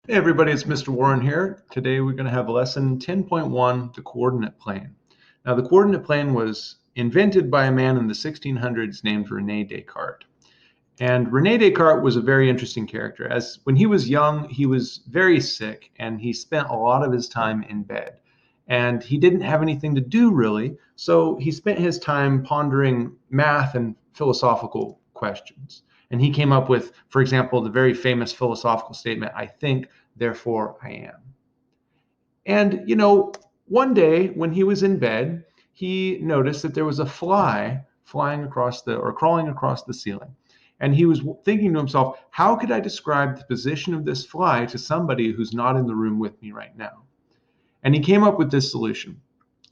Hey everybody, it's Mr. Warren here. Today we're going to have lesson 10.1, the coordinate plane. Now the coordinate plane was invented by a man in the 1600s named Rene Descartes. And Rene Descartes was a very interesting character. As when he was young, he was very sick and he spent a lot of his time in bed. And he didn't have anything to do really, so he spent his time pondering math and philosophical questions. And he came up with, for example, the very famous philosophical statement, I think, therefore I am. And, one day when he was in bed, he noticed that there was a fly flying across or crawling across the ceiling. And he was thinking to himself, how could I describe the position of this fly to somebody who's not in the room with me right now? And he came up with this solution.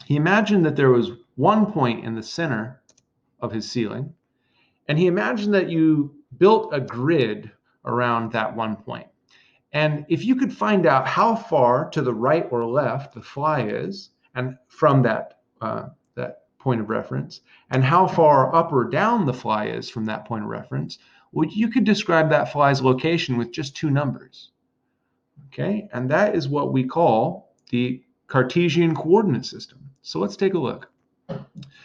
He imagined that there was one point in the center of his ceiling, and he imagined that you built a grid around that one point. And if you could find out how far to the right or left the fly is, and from that point of reference, and how far up or down the fly is from that point of reference, well, you could describe that fly's location with just two numbers. Okay, and that is what we call the Cartesian coordinate system. So let's take a look.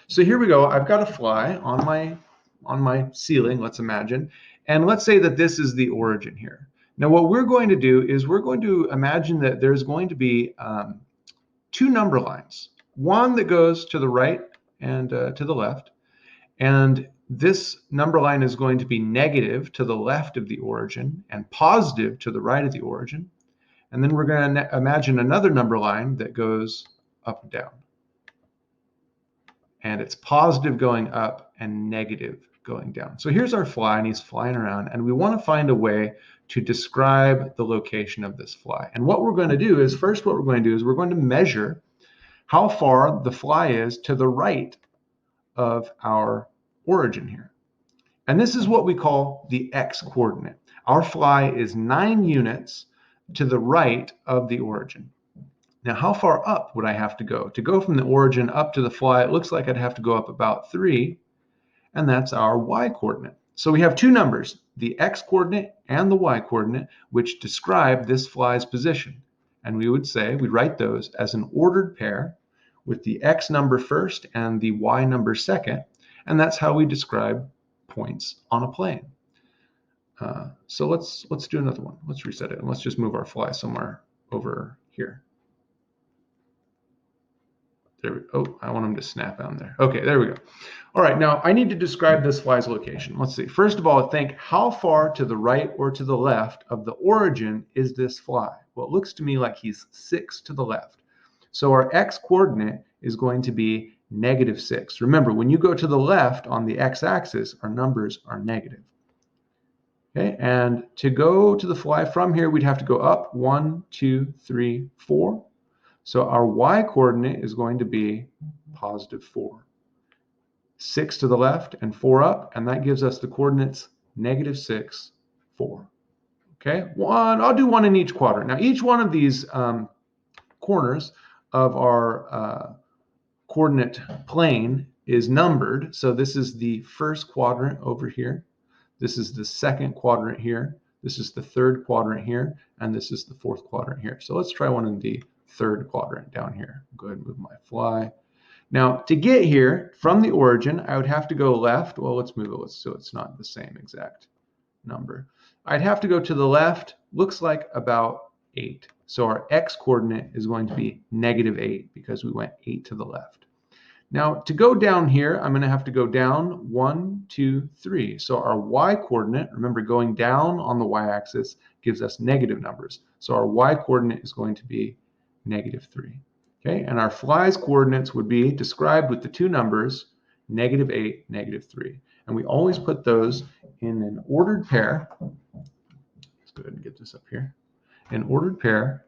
So here we go. I've got a fly on my ceiling, let's imagine, and let's say that this is the origin here. Now what we're going to do is we're going to imagine that there's going to be two number lines, one that goes to the right and to the left, and this number line is going to be negative to the left of the origin and positive to the right of the origin. And then we're going to imagine another number line that goes up and down. And it's positive going up and negative going down. So here's our fly, and he's flying around, and we want to find a way to describe the location of this fly. And what we're going to do is, first what we're going to do is we're going to measure how far the fly is to the right of our origin here. And this is what we call the x-coordinate. Our fly is 9 units to the right of the origin. Now, how far up would I have to go? To go from the origin up to the fly, it looks like I'd have to go up about 3, and that's our y-coordinate. So we have two numbers, the x-coordinate and the y-coordinate, which describe this fly's position. And we would say, we'd write those as an ordered pair with the x number first and the y number second, and that's how we describe points on a plane. So let's do another one. Let's reset it, and let's just move our fly somewhere over here. Oh, I want them to snap on there. Okay, there we go. All right, now I need to describe this fly's location. Let's see. First of all, think how far to the right or to the left of the origin is this fly? Well, it looks to me like he's 6 to the left. So our x-coordinate is going to be -6. Remember, when you go to the left on the x-axis, our numbers are negative. Okay, and to go to the fly from here, we'd have to go up 1, 2, 3, 4. So our y-coordinate is going to be +4. 6 to the left and 4 up, and that gives us the coordinates -6, 4. Okay, I'll do one in each quadrant. Now each one of these corners of our coordinate plane is numbered. So this is the first quadrant over here. This is the second quadrant here. This is the third quadrant here, and this is the fourth quadrant here. So let's try one in the third quadrant down here. Go ahead and move my fly. Now, to get here from the origin, I would have to go left. Well, let's move it so it's not the same exact number. I'd have to go to the left, looks like about 8. So our x-coordinate is going to be -8 because we went 8 to the left. Now, to go down here, I'm going to have to go down 1, 2, 3. So our y-coordinate, remember going down on the y-axis gives us negative numbers. So our y-coordinate is going to be -3. Okay, and our fly's coordinates would be described with the two numbers, -8, -3. And we always put those in an ordered pair. Let's go ahead and get this up here. An ordered pair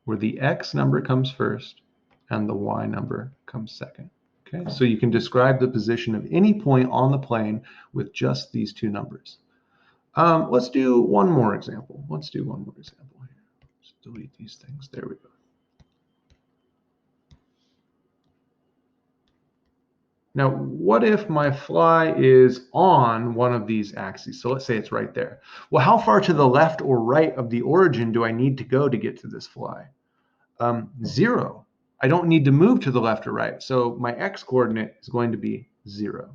where the x number comes first and the y number comes second. Okay, so you can describe the position of any point on the plane with just these two numbers. Let's do one more example. Let's do one more example here. Let's delete these things. There we go. Now, what if my fly is on one of these axes? So let's say it's right there. Well, how far to the left or right of the origin do I need to go to get to this fly? 0. I don't need to move to the left or right. So my x coordinate is going to be 0.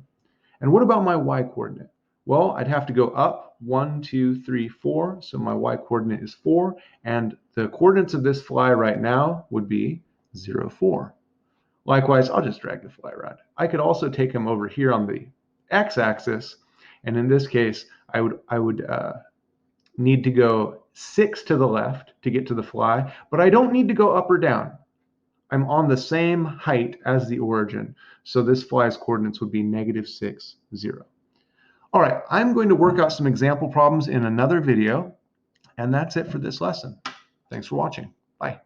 And what about my y coordinate? Well, I'd have to go up 1, 2, 3, 4. So my y coordinate is 4. And the coordinates of this fly right now would be 0, 4. Likewise, I'll just drag the fly around. I could also take him over here on the x-axis. And in this case, I would need to go 6 to the left to get to the fly. But I don't need to go up or down. I'm on the same height as the origin. So this fly's coordinates would be -6, 0. All right, I'm going to work out some example problems in another video, and that's it for this lesson. Thanks for watching. Bye.